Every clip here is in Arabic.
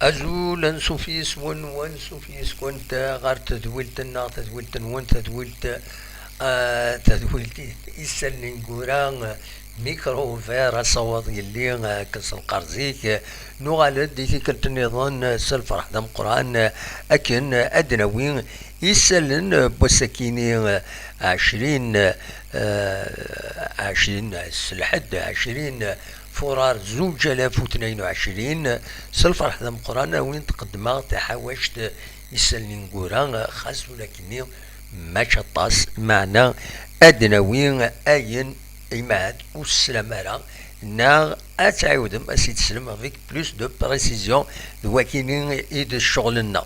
أزول سوفيس ون سوفيس كنت غار تدولت ون تدولت إسال نقوران ميكرو فيرا صوت يلي كس القرزيك نغالد دي كنت نظن سلفرح دم قرآن أكن أدنوين يسلن بوسكيني 20 الحد 20 فرار زوج آلاف واثنين وعشرين سلفرح دم قرآن وين تقدمها تحاوشت يسلن نقوران خاص ولكني ما شطاس معنا أدنوين أين إيماد والسلامة نا أتعودم أسيد سلم avec plus de précision دواكينين إيد الشغلنا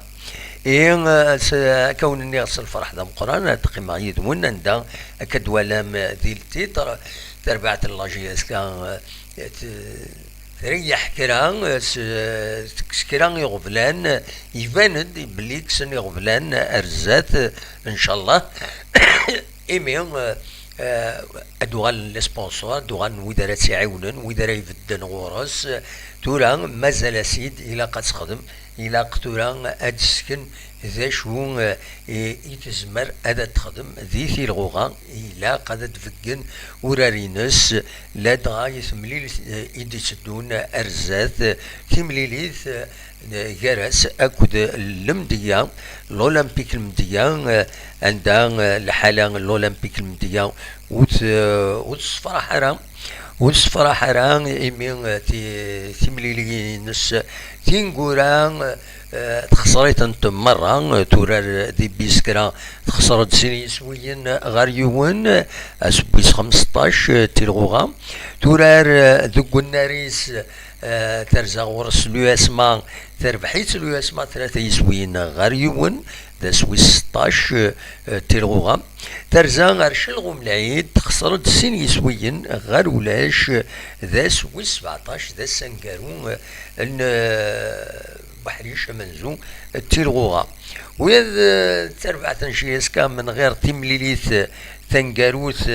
كونني غسل الفرح ذا القرآن تقيم عيد ونندا كدولام ذي التيتر تربعة اللاجيس كان تريح كران كران يغفلان يباند بلي كسن يغفلان أرزات إن شاء الله إيميون أدوغال السبونسور دوغال ويدارا تيعاونن ويدارا يفدن غورس تورا مازال سيد إلا قد تخدم إلا قتورا أدسكن ذا شو يتزمر أدا تخدم ذي في الغوغا إلا قد تفكن ورارينس لا دغا يثمليل إيدي تدون أرزات تمليليث جرس أكد المدية الأولمبيك المدية عندها الحالة الأولمبيك المدية وتصفر حرام وتصفر حرام إمين تمليلي نس تنقوران تخسرت انت مرة تورار دي بيسكرا تخسرت سيني سويين غاريون اسبويس 15 تلغوغا تورار ذو الناريس ترزا غورس اليواسما تربحيت اليواسما 3 يسويين غاريون ذا سويس 16 تلغوغا ترزا غار شلغو العيد خسرت سين يسويين غار ولاش ذا سويس 17 ذا سنكارون ان بحريش منزو تيلغوغا ويذ تربع تنشيس كان من غير تمليليث ثنقاروث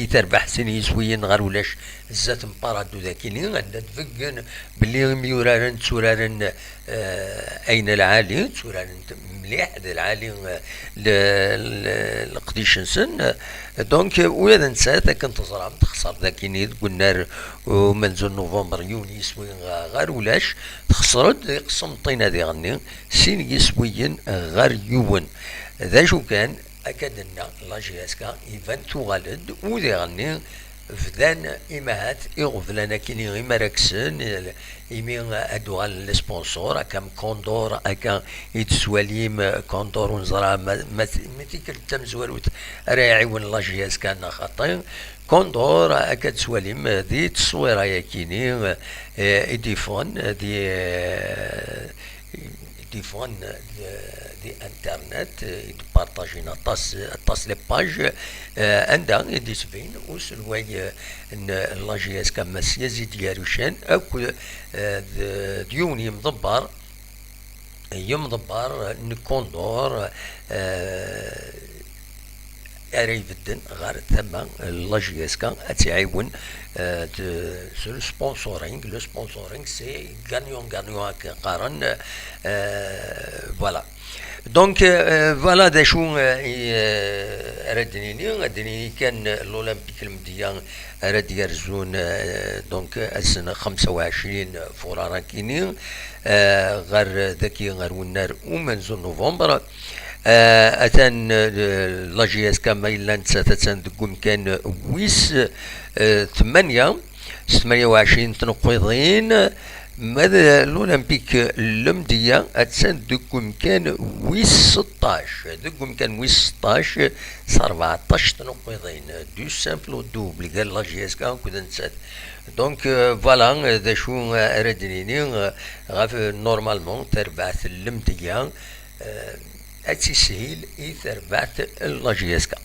يتربح سني يسويين غير ولاش الزات مبارادو ذاكيني غادا تفقن بلي ميورارن تسورارن اين العالي تسورارن مليح ذا العالي القديشنسن دونك ويذا نسات كنت تزرع تخسر ذاكيني قلنا ومنزل نوفمبر يونيو يسوين غير ولاش تخسرت قسم طينا ذي غني سين يسويين غير يون ذا شو كان أكدنا لاجياسكا إيفان تغالد وذي غني فذان إمهات إغفلنا كيني غي مراكسن إيمين أدوغال السبونسور أكام كوندور أكام يتسواليم كوندور ونزرع ما تيكل تمزوروت راعي ون لاجياسكا نخطين كوندور أكاد سواليم ذي تصويرا يكيني إديفون ديفون دي انترنت يبارطاجينا طاس لي باج عندها يدي سبين وسلواي ان لاجياس كماس يزيد ياروشان اكو ديوني مضبر يمضبر نكوندور أريفدن غير ثم لاجياسكا أتعاون سو سبونسورينغ لو سبونسورينغ سي غانيون قارن فوالا دونك فوالا دا شو ردنيني كان الأولمبيك المديان راد يرزون دونك السنة 25 فرارا كيني غير ذكي غير ونار ومنزل نوفمبر أتان لاجياس كما إلا نتساتان دقوم كان ويس 28 تنقيضين ماذا الأولمبيك المدية أتسان دقوم كان ويس 16 دقوم كان ويس 16 14 تنقيضين دو سامبل ودوبل قال لاجياس كان كذا نتسات دونك فوالا ذا شو ردنيني غاف نورمالمون تربعث المدية أتسهيل إثر بعت اللاجياسكا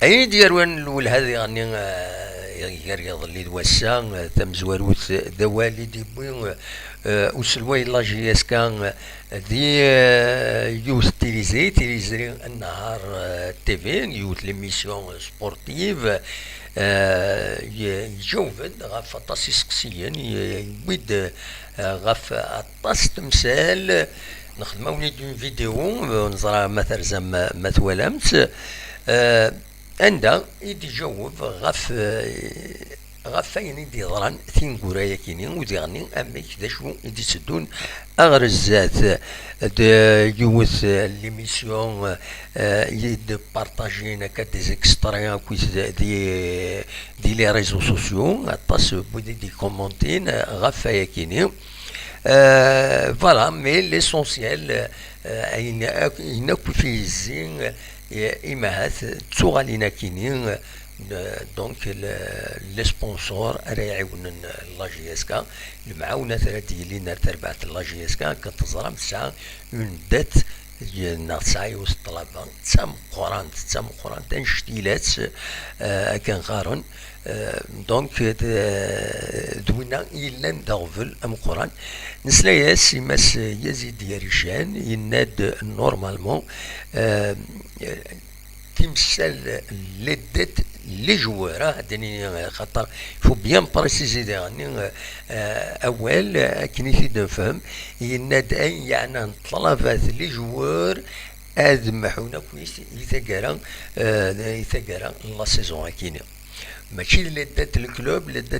أي ديروان الأول هذه يعني يريض اللي دوسان تمزوروث دوالي دي بوين وسلوي لاجياسكا دي يوث تيليزري النهار تيفي يوث ليميسيون سبورتيف يجاوب غف أطاس يسقسيا يويد غف أطاس تمثال نخدمو وليد فيديو نزرع مثلا زعما ما توالمت عندها يدي جاوب غف فين يدي ضران ثين قرايا كيني ودي غني أما كدا شو يدي تسدون أغر الزات يوث ليميسيون يد بارطاجينا كدي زيكستريا كويس دي لي ريزو سوسيو أطاس بودي دي كومونتين غف فيا كيني فوالا مي ليسونسيال أين في الزين إماهات تغالينا كينين دونك لي سبونسور راه يعاونن لا جي اس كا المعاونه ديالي نار تربعه لا جي اس كا كتزرع تسعه اون دات نسعى وسط الطلبه تسام قران تنشتيلات كان غارن دونك دوينا إلا ندغفل أم قران نسلاياس يماس يزيد يريشان يناد نورمالمون تمثال لدت لي جوار هادني خاطر فو بيان بريسيزي ديغني اول كني نفهم يناد اي يعني طلبات لي جوار هاد محونا كويس يثقرا لا سيزون كيني ماشي لدات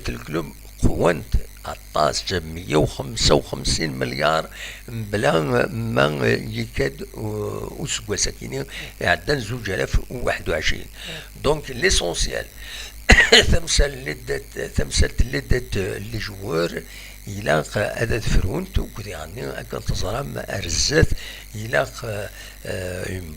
الكلوب قوانت عطاس 155 مليار بلا ما يكاد اسبوع ساكنين عندنا 2021 دونك ليسونسيال تمثال لدات لي جوار إلى أداة فرونت وكذا يعني كان تزرم أرزات إلى اون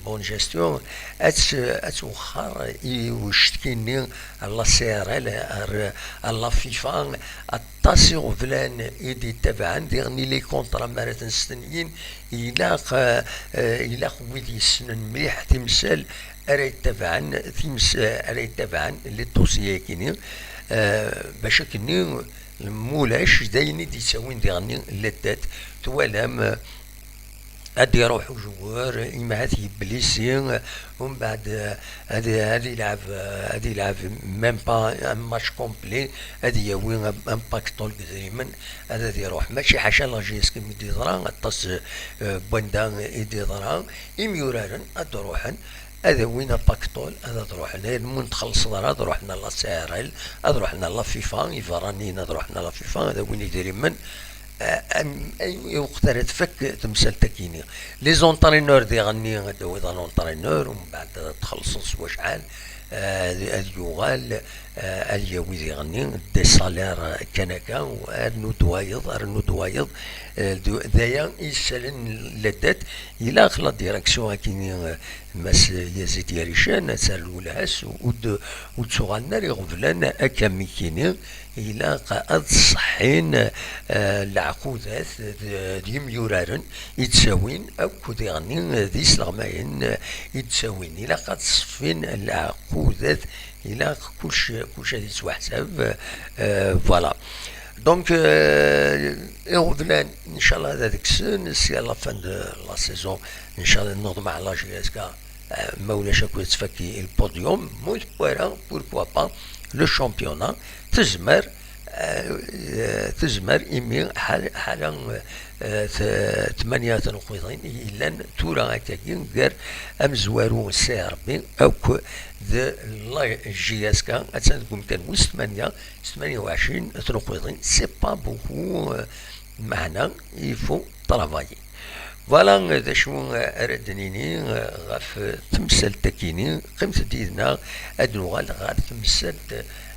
بون جيستيون أتوخر يوشتكيني الله سيرال الله فيفا التاسيو فلان إيدي تبعا ديغني لي كونترا مرات سنين إلى ويدي سنن مليح تمثال أري تبعا لي دوسيي كيني باش كني المولاش دايني دي يساوين ديغني اللدات توالام هادي يروحو جوار إما هادي بليسي ومن بعد هادي يلعب ميم با ان ماتش كومبلي هادي ياوي ان باكتول دايما هذا يروح ماشي حاشا لا جي اس كي ميدي ضرا طاس بوندان ايدي ضرا يميورارن هاد روحن هذا وين باكتول هذا تروح لنا المون تخلص هذا روحنا لا سيرل هذا روحنا لا فيفا يفرانين هذا روحنا لا فيفا هذا وين يدير من اي وقت تفك تمثال تكيني لي زونطرينور دي غني هذا هو لونطرينور ومن بعد تخلص سوا شحال اليوغال اليوي دي غني دي سالير كنكا وارنو دوايض دايا يسالن لدات الى خلا ديريكسيون كيني ماس يزيد يريشان سالو لهاس وتسوغالنا يغفلان اكامي كيني الى قاد صحين العقودات ديم يورارن يتساوين او كودي غني ذي سلغماين يتساوين الى قاد صفين العقودات الى كلش هادي تحسب فوالا دونك يغفلان ان شاء الله هذاك السن سي لا فان دو لا سيزون ان شاء الله نوض مع لا جي اس كا مولاش اكو تفكي البوديوم موت بويرا بوركوا با لو شامبيونا تزمر إمي حالا 8 نقطين إلا تورا هكاكين غير أمزوارو سي ربي أو ذا لا جي اس كا أتسنكم كان 28 نقطين سي با بوكو معنا يفو طرافاي فوالا ذا شو أردنيني غاف تمثال تكيني قيمة ديدنا أدنوغال غاف تمثال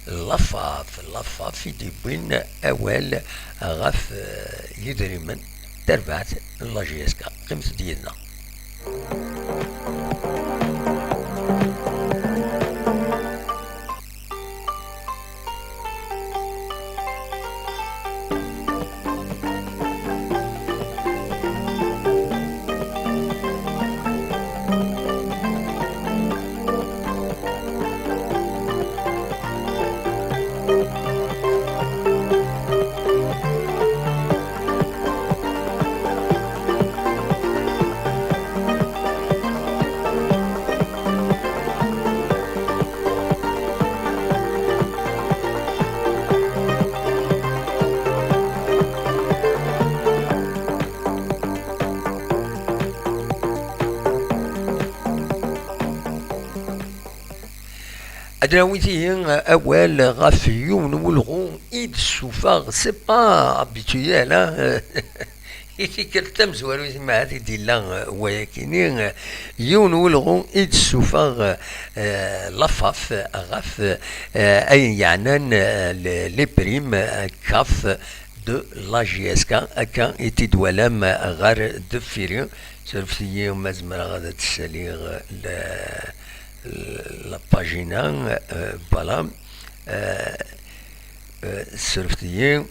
لافا في ديبوين أول غاف يدريمن تربعت لا جي اس كا قيمة ديالنا Adrawitiyen awal غف يون ولغون إيد السوفاغ سي با habituel إذا كنت مزوار ما هذه ديلا ولكن يون ولغون إيد السوفاغ لفاف غف أي يعنان لي بريم كاف دو لا جي اس كا أكا يتدولم غار دفيريو سرفتي مازمرا غادا تسالي la pagina voilà سرفتي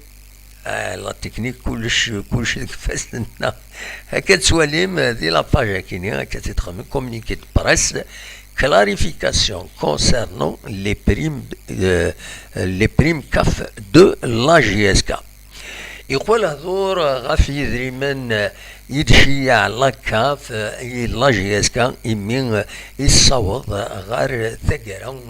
لا تكنيك كلش كيفاش لنا هكا تسواليم دي لا باج كاينين هكا تيتخمم كومونيكي دو بريس clarification concernant les primes CAF de la GSK. يقول هذور غاف يدريمن يدشي على كاف لا جي اس كا يمين يصوض غير ثقرا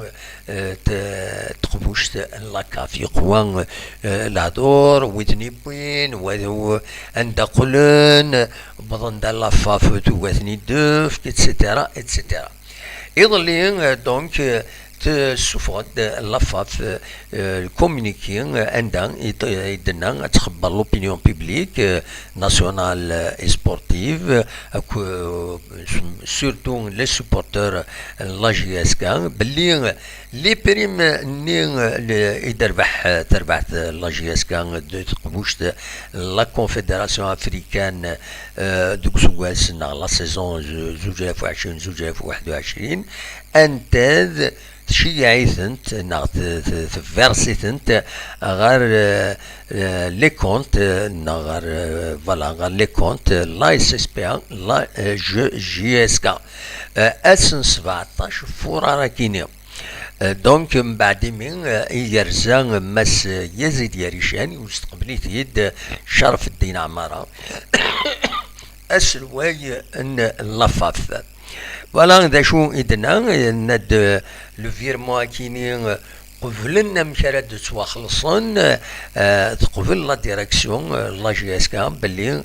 تقبوش لا كاف يقوان الهدور ودني بوين وذو عند قلن بضن لا فاف توثني دوف اتسيتيرا اتسيتيرا يظلين دونك تسوفغد لافاف كومونيكي عندها يدنا تخبر لوبينيون بيبليك ناسيونال اي سبورتيف سورتو لي سوبورتور لا جي اس كا باللي لي بريم ني تربح لا جي اس كا تقبوش لا كونفدراسيون افريكان دوك سواس لا سيزون 2020 2021 انتاز تشيعيثنت نغت فيرسيثنت غير لي كونت غير فوالا غير لي كونت لا اس اس بي لا جي اس كا اسن 17 فورا كينيا دونك من بعد من يرزا مس يزيد يريشان وستقبليت يد شرف الدين عمارة اسلواي ان لافاف فوالا ذا شو إدنا ند لو فيرمون كيني قبلنا مشارد تواخلصن تقبل لا ديريكسيون لا جي اس كا باللي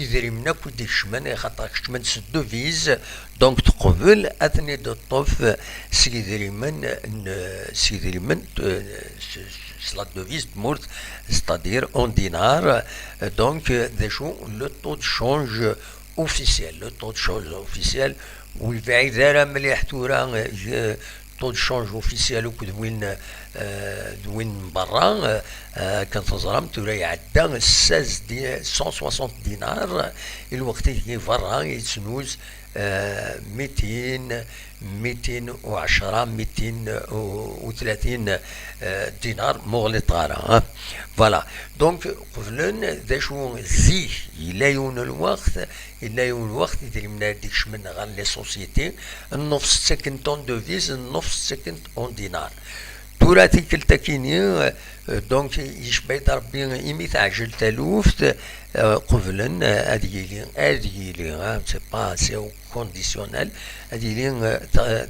يدريمنا كودي شمن خاطر شمن سدو فيز دونك تقبل اثني دو طوف سيدريمن la devise morte, c'est-à-dire en dinar. Donc, le taux de change officiel, والبعيد ذا مليح تورا طول شونج اوفيسيال وكد وين برا كان تزرم تورا يعدى 160 دينار الوقت اللي برا يتسنوز 210 230 دينار مغلط غارة فوالا دونك قبلن ذا شو زيه يلايون الوقت يدير من هذيك من غير لي سوسيتي النص سكن تون دوفيز النص سكن اون دينار توراتي كلتا كيني دونك يشبه ربي إمي تعجل تلوفت قبلن هادي سي با سي كونديسيونيل هادي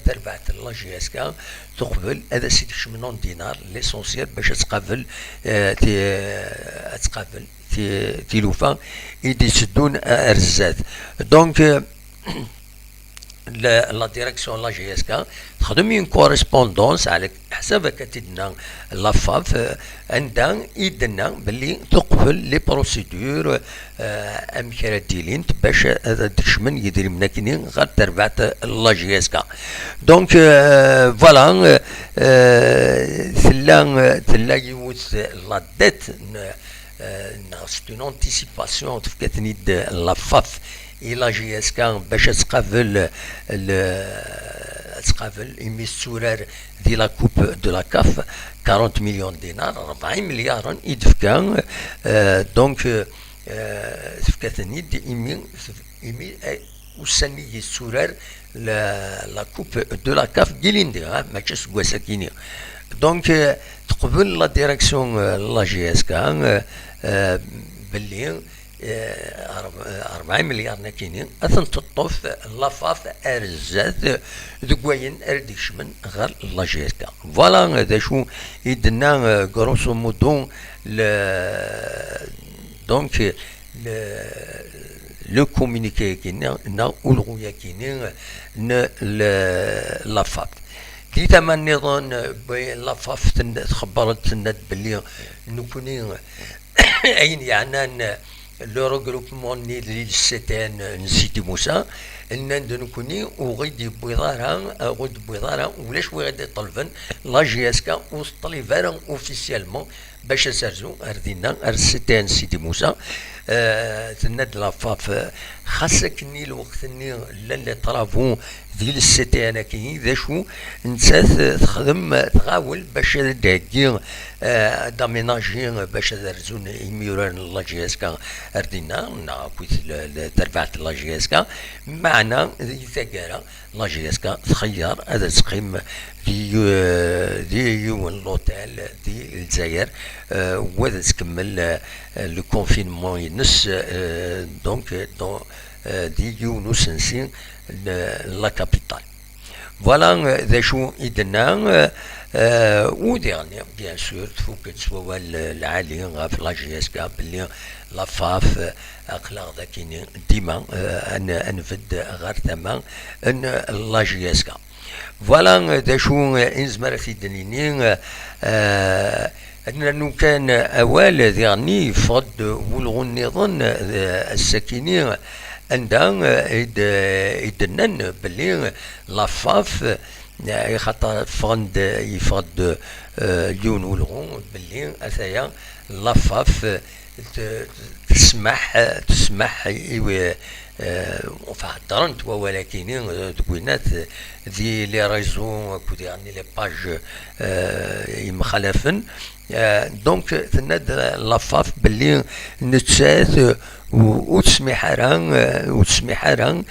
تربعت لا جي اس كا تقبل هذا سيدي شمنون دينار ليسونسيال باش تقابل تيلوفا يديسدون ارزات دونك لا ديريكسيون لا جي اس كا تخدم اون كوريسبوندونس على حسابك تدنا لافاف عندها يدنا باللي تقبل لي بروسيدور امكره ديلين باش تشمن يدير مناكنين غير تربعت لا جي اس كا دونك فوالا تلا يوث لا ديت سي اون انتيسيباسيون تفكتني لافاف إلا جي اس كا باش تقابل إمي السورار دي لا كوب دو لا كاف 40 مليون دينار 40 مليار يدفكا دونك تفكتني دي إمي وسني السورار لا كوب دو لا كاف جيليندي ماشي سكواسا كيني دونك تقبل لا ديريكسيون لا جي اس كا باللي 40 مليار ناكينين اثن تطوف لافاف ارزات دكوين ارديش من غير لا جي اس كا فوالا هذا شو يدنا غروسو مودو دونك لو كومونيكي كينا نا والغويا كينين لافاف دي ثمان نظام بلافاف تخبرت تند باللي نكوني أين يعني لو روغروبمون ني للستان نسيتي موسى ان نكوني وغيدي بويضارها غد بويضارها ولاش وغادي طلبن لا جي اس كا وطلي فارا اوفيسيالمون باش نسرزو اردينا ارستان سيدي موسى تند لافاف خاصك ني الوقت ني لا طرافو ديال السيتي انا كي ذا شو نسات تخدم تغاول باش داكي داميناجي باش درزون يميوران لا جي اس كا اردينا ناكويت تربعت لا جي اس كا معنا ثقارة لا جي اس كا تخير هذا تقيم دي يوم لوتيل دي الجزائر وهذا تكمل لو كونفينمون ينس دونك دون دي يوم نسنسين لا كابيتال فوالا ذا شو إدنا و ديرني بيان سور تفوق تسوا العالي غاف لا جي اس كا بلي لا فاف اقلاق ذاكيني ديما انفد غير ثما ان لا جي اس كا فوالا ذا شو انزمر في دنيني أنه كان أوال ذيرني فض ولغن نظن السكيني عندها إدنان بلي لافاف خاطر فغند يفرد ليون ولغون بلي أثايا لافاف تسمح فهدرنت ولكن تكوينات ذي لي ريزون كودي يعني لي باج مخالفن دونك تناد لافاف باللي نتسات وتسمح راه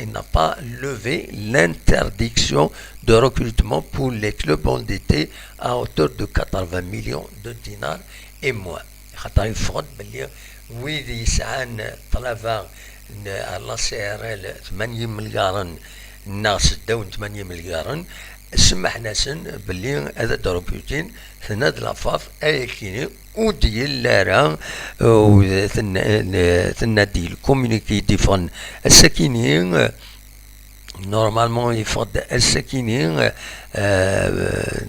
il n'a pas levé l'interdiction de recrutement pour les clubs endettés à hauteur de 80 millions de dinars et moins. خاطر يفرض باللي ويد يسعان طلبة على سي ار ال 8 مليار الناس داون 8 مليار سمح ناسن باللي هذا دروبيوتين ثناد لافاف ايكيني وديال لارا ثنادي الكوميونيكي ديفون الساكنين نورمالمون يفرض الساكنين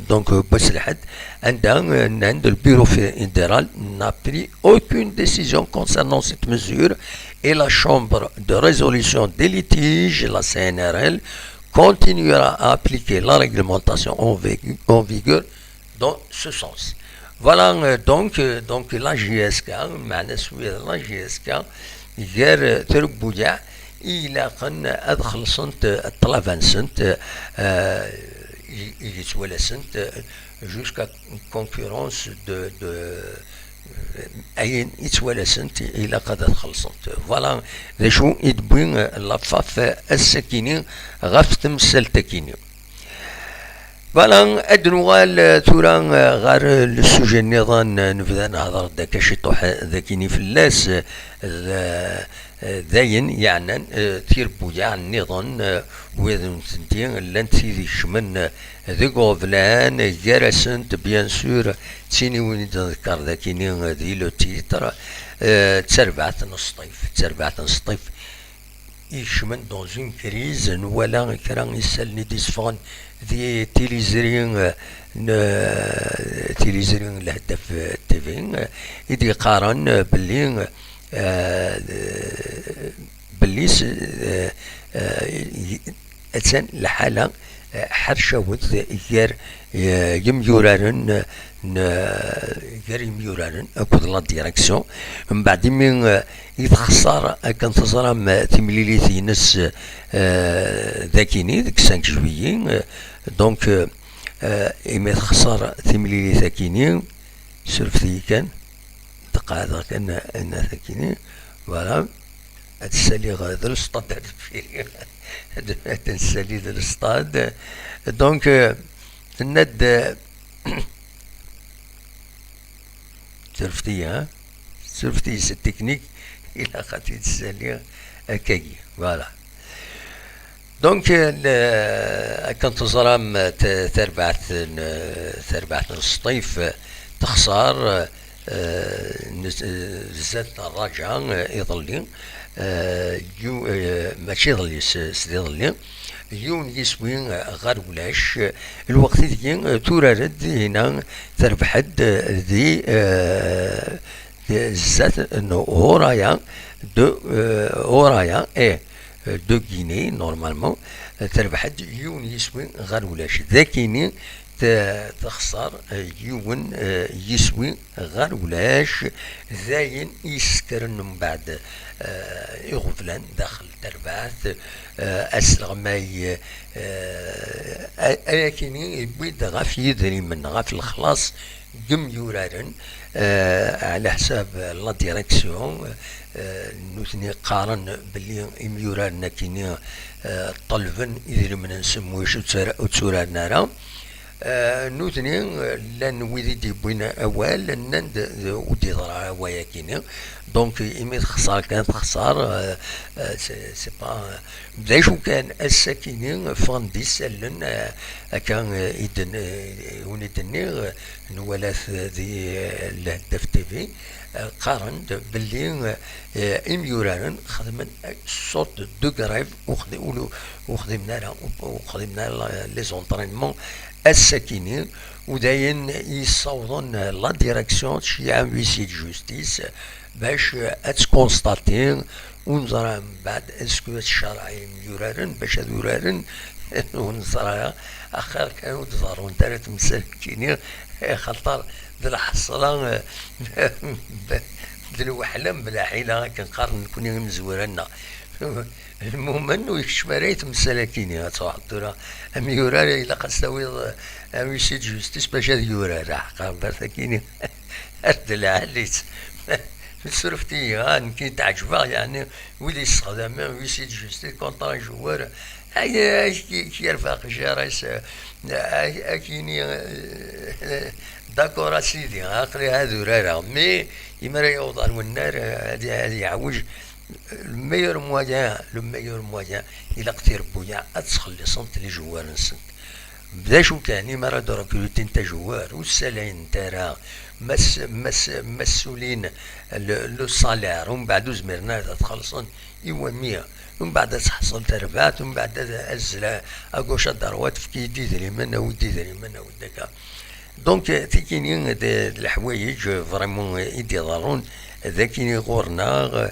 دونك باش الحد عند البيرو fédéral n'a pris aucune décision concernant cette mesure et la chambre de résolution des litiges, la CNRL, continuera à appliquer la réglementation en vigueur dans ce sens. Voilà donc la JSK, la JSK غير تربويا إلى قن أدخل سنت الطلبان سنت يتولى سنت jusqu'à concurrence de أين يتولى سنت إلى قد أدخل سنت فوالا ذا شو يدبين لافاف السكيني غاف تمثل تكيني فوالا أدنوال تورا غير السوجي النظام نبدا نهضر داك شي طوح ذاكيني في اللاس داين يعني تيربويا النظام وذن سنتين لان تيدي شمن ذي غوفلان جارسنت بيان سور تيني وين تذكر ذاكيني ذي لو تيتر تسربعت نصطيف يشمن دون اون كريز ولا كران يسالني ديسفون ذي تيليزرين الهدف التيفين يدي قارن باللي بليس أتسن لحالة حرشة وذ غير يميورارن أكود لا ديريكسيون من بعد من يتخسر كان تزرم تمليلي نس ذاكيني ذاك 5 جويي دونك إما يتخسر تمليلي ذاكيني سرفتي كان تقاعد كان أنا ذاكيني فوالا هتسالي غادر السطاد هتسالي ذا السطاد دونك الند سرفتي سي تكنيك الى خاطي تسالي هكاكي فوالا دونك كانت تزرم تربعت الصيف تخسر زاد الرجعة يظلي ماشي يظلي سيدي يظلي يون يسوي غير ولاش الوقت دي تورارد هنا تربحد دي زات انه هورايا دو هورايا دو غيني نورمالمون تربحد يون يسوي غير ولاش ذاكيني تخسر يون يسوي غير ولاش ذاين يسكرن من بعد يغفلان داخل تربعث أسرع ما أكيني يبيد غاف يدري من غاف الخلاص قم يورارن على حساب لا ديريكسيون نوثني قارن باللي يورارنا كيني طلبن يدري من نسموش وتسورارنا راه نوثني لان ويدي ديبوينا اوال نند ودي ضرع وياكيني دونك إمي خسارة كانت خسارة سي با بدايش كان الساكنين فانديس لن كان يدن وندني نولاث دي الهدف تيفي قارن باللي إميوران خدمن صوت دو غريف وخدمنا لي زونطرينمون الساكنين وداين يصوضون لا ديريكسيون شي ويسي جوستيس باش اتكونستاتي ونظرا من بعد اسكو الشرعي يورارن باش يورارن ونظرا اخر كانوا تظهرون ثلاث مساكين خطر ذي الحصله ذي الوحلم بلا حيله كنقارن نكون مزورنا المهم انه يشمريت مساكين تحضر ام يورار الى قد سوي ام سي جوستيس باش يورار حقا برثكيني ادلع عليت سرفتي كي تعجبها يعني ولي يستخدم ويسي جوستي كونطرا جوار هاي كي رفاق جاريس اكيني داكور سيدي عقلي هذو راه مي يمرا يوضع والنار هذه يعوج الميور موجه الى قتير بويا اتخلي صنت لي جوار نسنت بدا شو كان مرة دركولتي انت جوار والسلاين ترى مسؤولين لو صالير ومن بعد زمرنا تخلصون ايوا 100 ومن بعد تحصل تربات ومن بعد ازلا اكوش الدروات في كي ديري منا وديري منا وداك دونك تيكيني الحوايج فريمون يدي ضرون ذاكيني غورنا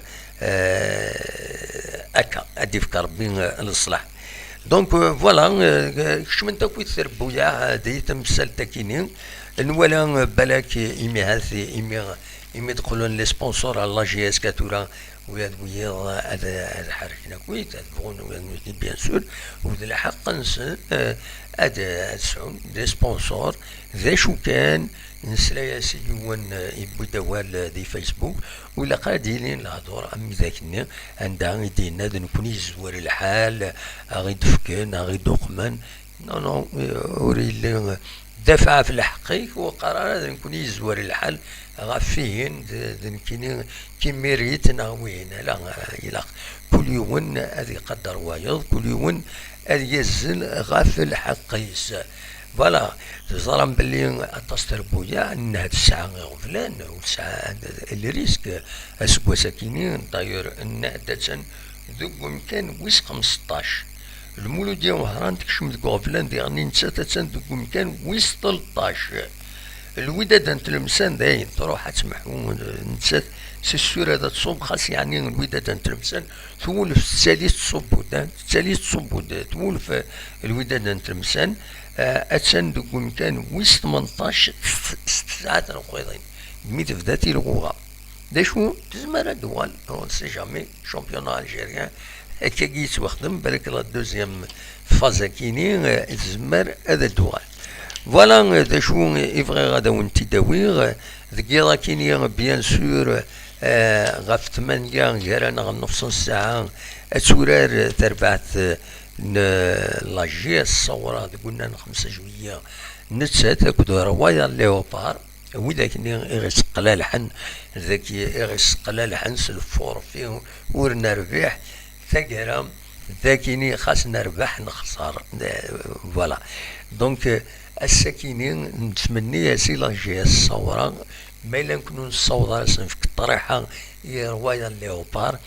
اكا ادي في ربي الصلاح دونك فوالا كشمن تاكويت تربويا دي تمثال تاكيني نولا بالك إيمي هاثي إيمي دخلون لي سبونسور على لا جي اس كاتورا ويا دويا هذا حركنا كويت بغون بيان سور وذا الحق نسن هذا سعون لي سبونسور ذا شو كان نسلا سيوان يبوي دوال دي فيسبوك ولا قادرين الهضور امي ذاكني عندها يدينا نكون يزور الحال غيد فكان غيد قمان نو وري دفع في الحقيقة وقرار هذا نكون يزور الحال غافين كيني كيميريت ناوين لا إلا كل يوم هذه قدر وايض كل يوم هذه يزن غاف الحقيس فوالا تظلم باللي تصدر بويا ان هاد الساعة غفلان والساعة اللي ريسك اسكوا ساكنين طاير ان عادة ذوك مكان ويس 15 المولود ديال وهران تكشم ذوك غفلان ديالني نسات ذوك مكان ويس 13 الوداد انت المسان داين تروح تسمحوا نسات سي السور هذا تصوب خاص يعني الوداد انت المسان تولف الثالث تصوب تولف الوداد انت المسان اتسان دوك مكان ويس 18 ساعات القيضين ميت في ذاتي الغوغا داشو تزمر دوال اون سي جامي شامبيون الجيريان هكا كي يتوخدم بالك لا دوزيام فازا كيني تزمر هذا الدوال فوالا داشو يبغي غادا ونتي داوي ذكيرا كيني بيان سور غاف 8 جرانا نص ساعة اتورار تربعت لاجي الصورة قلنا 5 جوية نتسات كدو روايا ليوبار وذاك يغيس قلالحن ذاك يغيس قلالحن سلفور فيه ورنا ربيح ثقرا ذاكيني خاص نربح نخسر فوالا دونك الساكنين نتمنى سي لاجي الصورة ما إلا نكونو نصوضها في الطريحة هي روايا ليوبار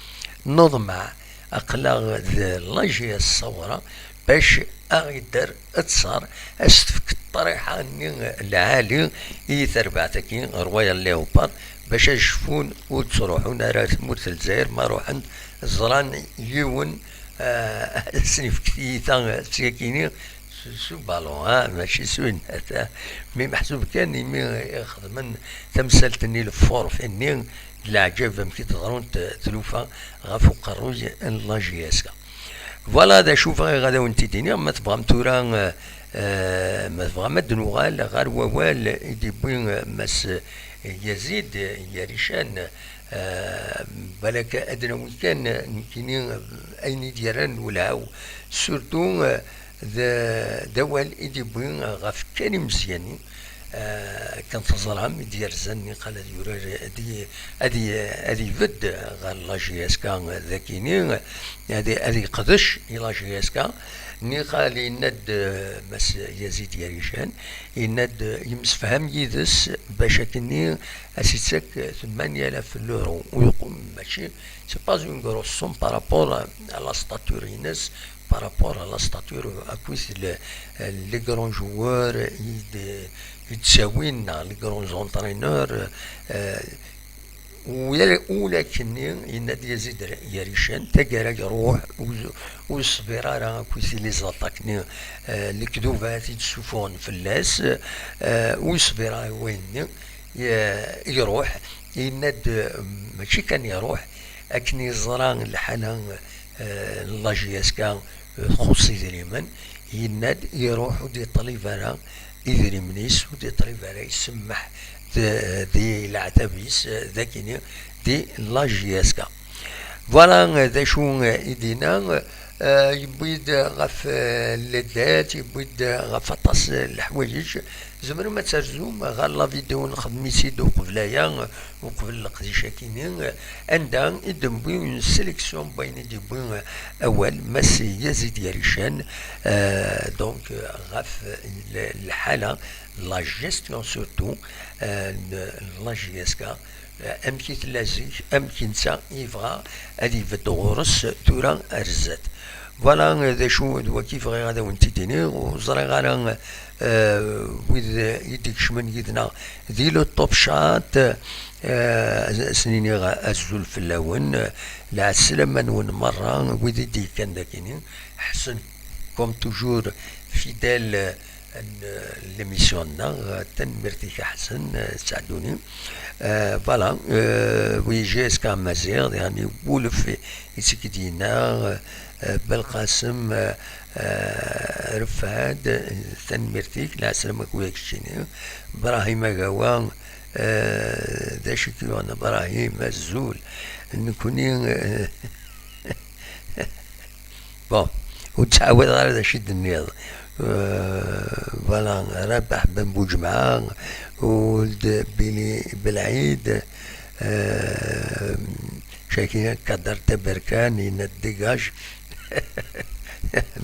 نضمع أقلاغ لاجي الصورة باش أقدر أتصار أستفك الطريحة العالي تربعتكي رواية ليوبار باش أشوفون وتروحون راه تموت الجزائر ما روحن زران يون سنيف كثيثا ساكيني سو بالون ماشي سوين مي محسوب كان يمي يخدمن تمثلتني الفور فيني العجب كي تظهرون تلوفا غافو قروج لاجياسكا فوالا دا شوف غادا وانت ديني ما تبغى تورا ما تبغى ما دنوغال غير ووال يديبوين مس يزيد يريشان بالك ادنى كان يمكن اين ديران ولعو سورتو دول يديبوين غاف كان مزيانين كان تظلم ديال زني قال هذه فد غير لاجياس كان ذاكيني هذه قدش لاجياس كان ني قال يند مس يزيد يريشان يند يمسفهم يدس باش كني اسيتك 8000 يورو ويقوم ماشي سي با اون غروس سوم بارابور على ستاتور ينس بارابور على ستاتور اكويس لي غران جوار يتساوين لي غران زونترينور ولكن ينادي يزيد يريشان تقرا يروح والصبيرة راه كويسي لي زاتاكني الكذوبات يتشوفون في اللاس والصبيرة وين يروح يناد ماشي كان يروح لكن يزران الحالة لاجياسكا خصي ديما يناد يروح ودي طليفة يدري منيس ودي طليفة يسمح دي العتبيس ذاكيني دي لاجياسكا فوالا ذا شو يدينا يبيد غف اللذات يبيد غف طاس الحوايج زمرو ما ترزوم غير لا فيديو نخدم سيدو قبلايا وقبل القديشة كينين عندها يدمبوي اون سيليكسيون بين يدبوي اول مس يزيد يريشان دونك غف الحالة لا جيستيون سورتو لا جياسكا امكن تلازيك امكن تا يبغى هادي في الدغورس تورا ارزات فوالا ذا شو دوا كيف غير غادا وانت ديني وزري غادا ويد يديك شمن يدنا ذي لو طوب شات سنيني ازول في اللون لا السلامة نون مرة ويد يديك كان داكيني حسن كوم توجور فيدال ليميسيون تنمرتيك حسن ساعدوني فوالا ويجي اسكا مازيغ يعني ولف يسكدينا بالقاسم رفاد تنمرتيك لا سلامك وياك الشيني ابراهيم قوان ذا شكيو انا ابراهيم الزول نكوني بون وتعاود غير هذا شد النيض فوالا ربح بن بوجمعة ولد بيلي بالعيد شاكين كدرت بركان يندقاش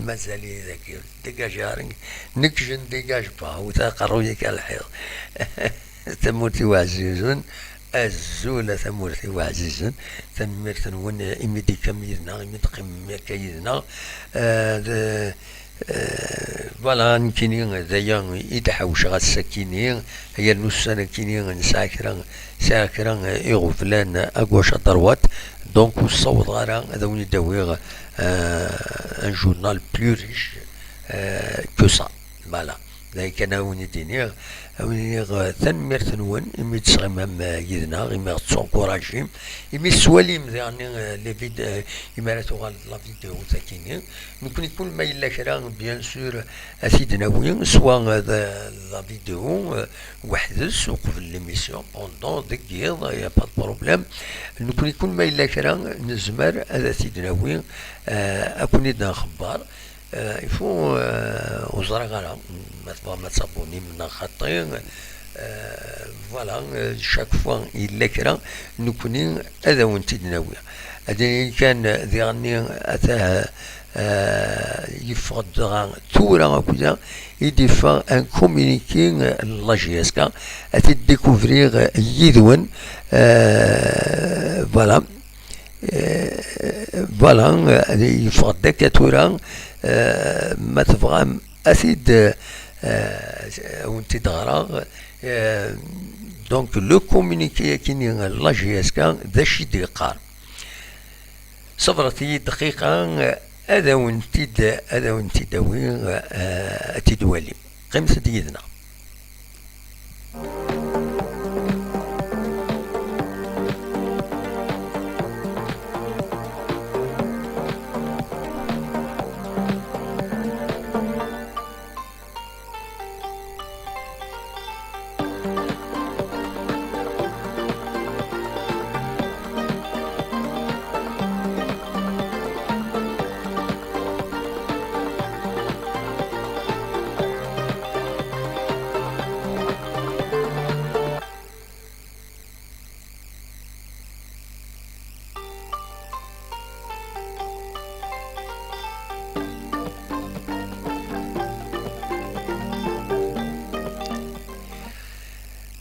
مازالي ذاك دقاش هارنج نكجن دقاش با وتقرويك الحيض تموتي وعزيزون الزولة ثمورتي وعزيزا ثمرت ون إمدي كميدنا إمدي قمير كيدنا فوالا نكيني ذايا يتحوش غا السكيني هي النسانة كيني ساكرا يغفلان أقواش دروات دونك الصوت غارا هذا وين يداوي ان جورنال بلو ريش كو سا فوالا ذاك انا وين يديني وين تنمرت نون يمي تسغمم يدنا يمي تسونكوراجي يمي سواليم يعني لي فيد يمي تغال لا فيديو تاكيني ممكن يكون ما الا كرا بيان سور اسيدنا وين سوا لا فيديو وحدس وقبل ليميسيون بوندون دقيق يا با بروبليم ممكن يكون ما الا كرا نزمر هذا سيدنا وين اكون يدنا خبار يفو وزرا غالا ما تصابوني من خطين فوالا شاك فوا إلا كرا نكوني هذا وانت ناوي هذا كان ذيغني أتاه يفضل تورا كذا يدفع ان كومينيكي لاجياسكا أتي ديكوفريغ يدون فوالا فوالا يفضل تورا ما تبغى أثيد وانت تغرى دونك لو كومونيكي كيني لا جي اس كا ذا شي ديقار صبرتي دقيقة هذا وانت داوي تدوالي قيمة ديدنا.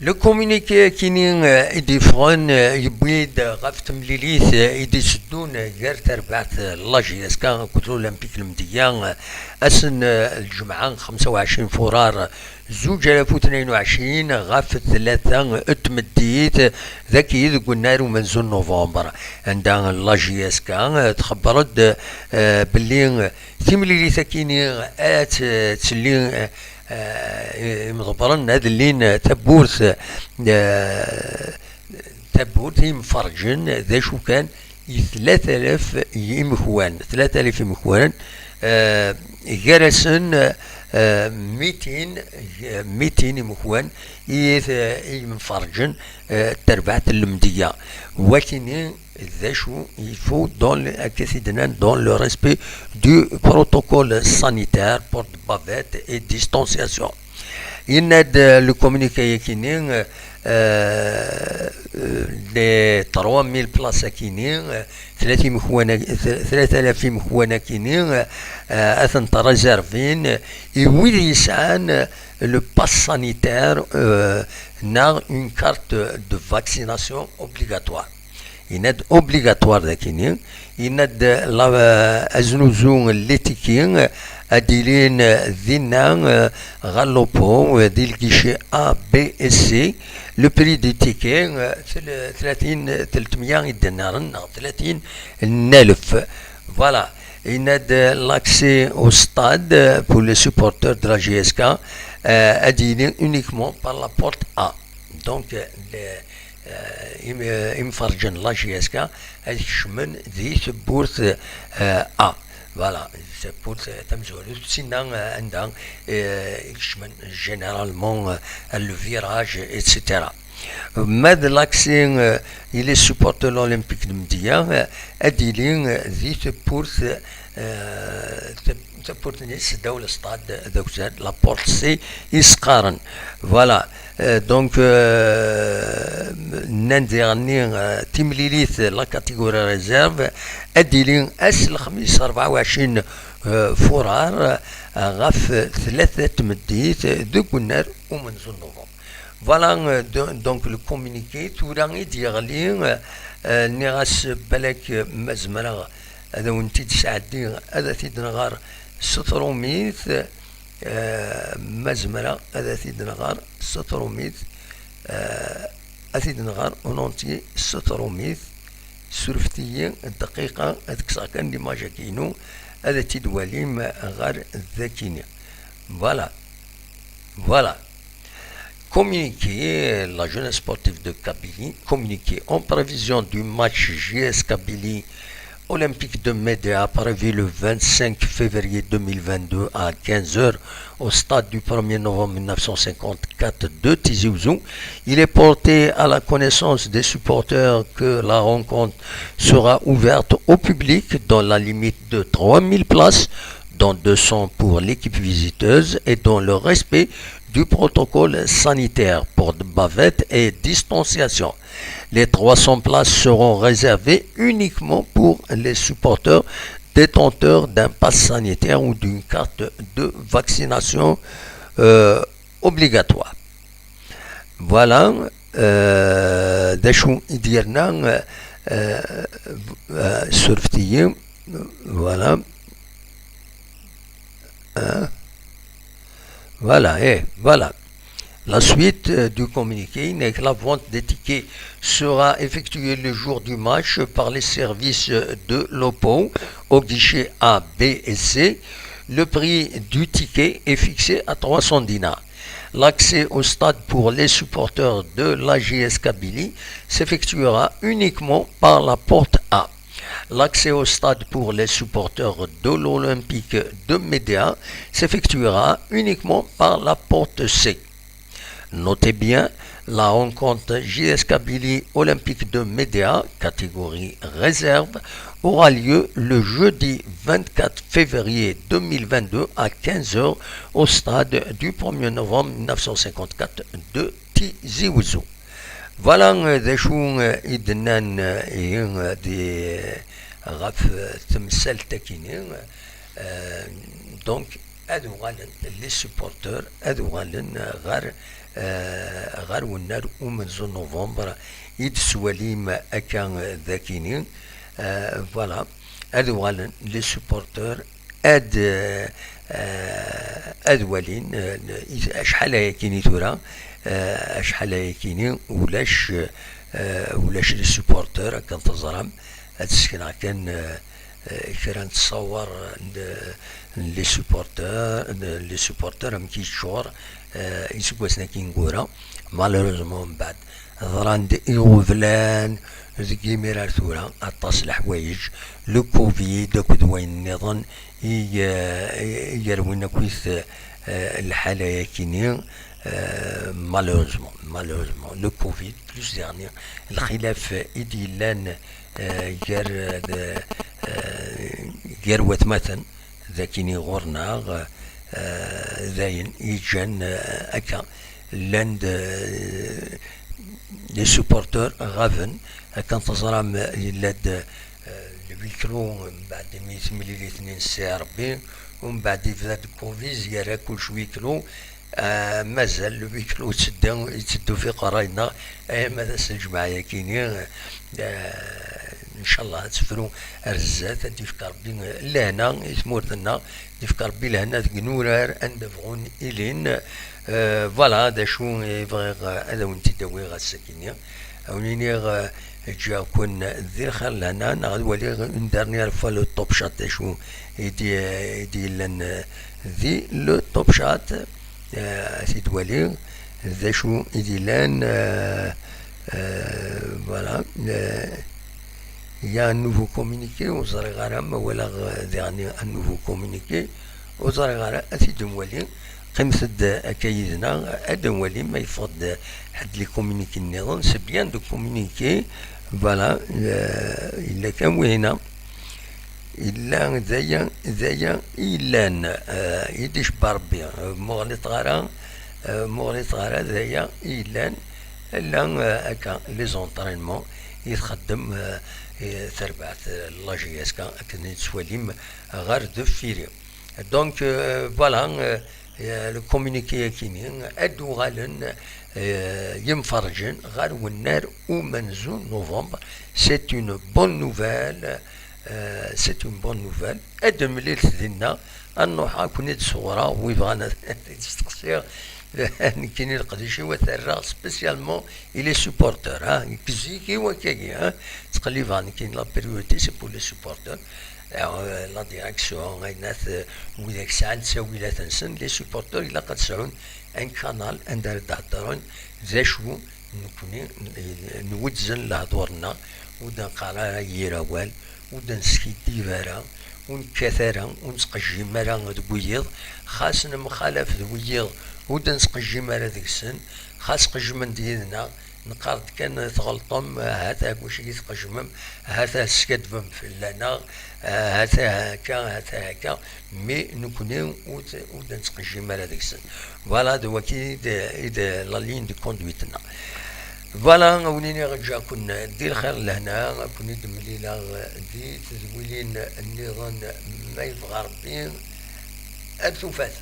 لو كومونيكي كيني يديفغون يبويد غاف تمليليث يديسدون غير تربعت لاجي اسكا كترو اولمبيك المدية اسن الجمعة 25 فورار 2022 غاف 3 اتمديت ذاك قلنا ومنزل نوفمبر عندها لاجي اسكا تخبرت باللي تمليليث كيني تسلي مضبرن هذا اللين تبورث مفرجن ذا شو كان 3000 يمخوان 3000 يمخوان جرسن 200 يمخوان يمفرجن تربعت المدية ولكن il faut dans le respect du protocole sanitaire, porte-bavette et distanciation. Il y a le communiqué qui est les 3000 places qui sont 3000 مخوانة كينين أثنت réservين et oui le pass sanitaire n'a une carte de vaccination obligatoire. Il est obligatoire d'akini. Il est la aznouzou l'étiquin adilin dinan galopo dil guichet A, B et C. Le prix du ticket 300 dinars 30 9. Voilà. Il est l'accès au stade pour les supporters de la GSK adilin uniquement par la porte A. Donc يمفرجن لا جي اس كا يشمن ذي سبورت ا فوالا سبورت تمزول سينا عندها يشمن جينيرالمون لو فيراج اتسيتيرا ماد لاكسين الى سبورت الاولمبيك المدية اديلين ذي سبورت تبورتنيس دولة ستاد ذوك لا بورت سي يسقارن فوالا دونك ننديرني تمليليث لا كاتيجوري ريزيرف اديلين اس الخميس 24 فورار غاف 3 مديت دو كنار ومنزل نوفمبر فوالا دونك لو كومونيكي توراني ديالي نيغاس بالك مزمرا هذا ونتي تسعدي هذا تيدنغار 600 مزمرة هذا تيدنغار 600 أثيدنغار ونونتي 600 سرفتيين الدقيقة هذيك كان دي ماجا كينو هذا تيدواليم غار ذاكيني فوالا communiqué la jeunesse sportive de Kabylie communiqué en prévision du match JS Kabylie Olympique de Médéa prévu le 25 février 2022 à 15h au stade du 1er novembre 1954 de Tizi Ouzou. Il est porté à la connaissance des supporters que la rencontre sera ouverte au public dans la limite de 3000 places, dont 200 pour l'équipe visiteuse et dans le respect du protocole sanitaire pour bavette et distanciation. Les 300 places seront réservées uniquement pour les supporters détenteurs d'un pass sanitaire ou d'une carte de vaccination obligatoire. Voilà, داشو ديالنا سورفتيين voilà Hein. Voilà, et voilà. La suite du communiqué n'est que la vente des tickets sera effectuée le jour du match par les services de l'OPO au guichet A, B et C. Le prix du ticket est fixé à 300 dinars. L'accès au stade pour les supporters de l'AJS Kabylie s'effectuera uniquement par la porte A. L'accès au stade pour les supporters de l'Olympique de Médéa s'effectuera uniquement par la porte C. Notez bien, la rencontre JS Kabylie Olympique de Médéa, catégorie réserve, aura lieu le jeudi 24 février 2022 à 15 h au stade du 1er novembre 1954 de Tizi Ouzou. Voilà d acu i d-nnan di ɣef temsalt-akini. Donc ad uɣalen les supporters ad uɣalen غير ونار ومنزو نوفمبر إيد سواليم أكا ذاكيني. فوالا ad uɣalen les supporters ad والين شحال هي كيني تورا شحال هي كيني ولاش لي سوبورتور كان تزرم هاد السكنة كان كرا نتصور لي سوبورتور مكيتشور يسواسنا كي نقورا مالوروزمون من بعد ضران يغفلان ذكي ميرار ثورا اطاس الحوايج لو كوفيد كدوين النظام يروينا كويس الحالة كيني مالوروزمون لو كوفيد بلوس ديرنيير الخلاف إديلان غير وثمثن ذاكيني غورنا ذاين يجان أكا لاند لي سوبورتور غافن كان تزرام يلاد الويكرو من بعد ملي الاثنين الساعة ربي ومن بعد في ذات الكوفيز يرى كل شوي كيلو مازال الويكرو يتسدو في قراينا ماذا الجماعة كيني ان شاء الله تسفروا رزات تفكر ربي لهنا يثمورنا تفكر ربي لهنا تقنورار اندفعون الين فوالا هذا شو يبغي هذا وانت داوي غا السكينه اونيني جا كون ذي الخير لهنا نغدولي اون دارنيير فوا لو توب شات شو يدي لن ذي لو توب شات تدولي ذا شو يدي لن فوالا il y a un nouveau communiqué aux Aragaram ou un nouveau communiqué aux Aragaram أتيدم ولي قيمة أكيدنا أدم ولي ما يفضل حد لي كومونيكي النظام سي بيان دو كومونيكي فوالا إلا كان وهنا إلا ذايا إلا يديش بربي مغلط غارا ذايا إلا أكا لي زونطرينمون يتخدم تربعت لاجياس كان سواليم غير دو فيري دونك فوالا لو كومونيكي كيني ادو غالن يمفرجن غير والنار ومنزون نوفمبر سيت اون بون نوفيل سيت اون بون نوفيل ادم ليل دينا النوحا كونيت صغرى ويبغانا تستقصير كاين القديشي وثرى سبيسيالمون الي سوبورتور ها كزيكي وكاكي ها تقليبا كاين لا بريوريتي سي بور لي سوبورتور لا ديريكسيون غيناث وذاك الساعه تساوي لا تنسن لي سوبورتور الا قد سعون ان كانال اندار دهضرون ذا شو نكوني نوزن لهضورنا ودا قرا يراوال ودا نسكيتي فارا ونكثرا ونسقجي مرا دويض خاصنا مخالف دويض ودا نسقجي مرا ذيك السن خاص قجمن ديالنا نقارد كان تغلطم هذا كلشي يتقجمم هذا سكدفم في لنا هذا هكا مي نكوني ودا نسقجي مرا ذيك السن فوالا دواكي إذا لا لين دو كوندويتنا فوالا ونيني رجع كنا دي الخير لهنا كوني دمليلا دي تزويلين النظام ما يبغى ربي الثوفات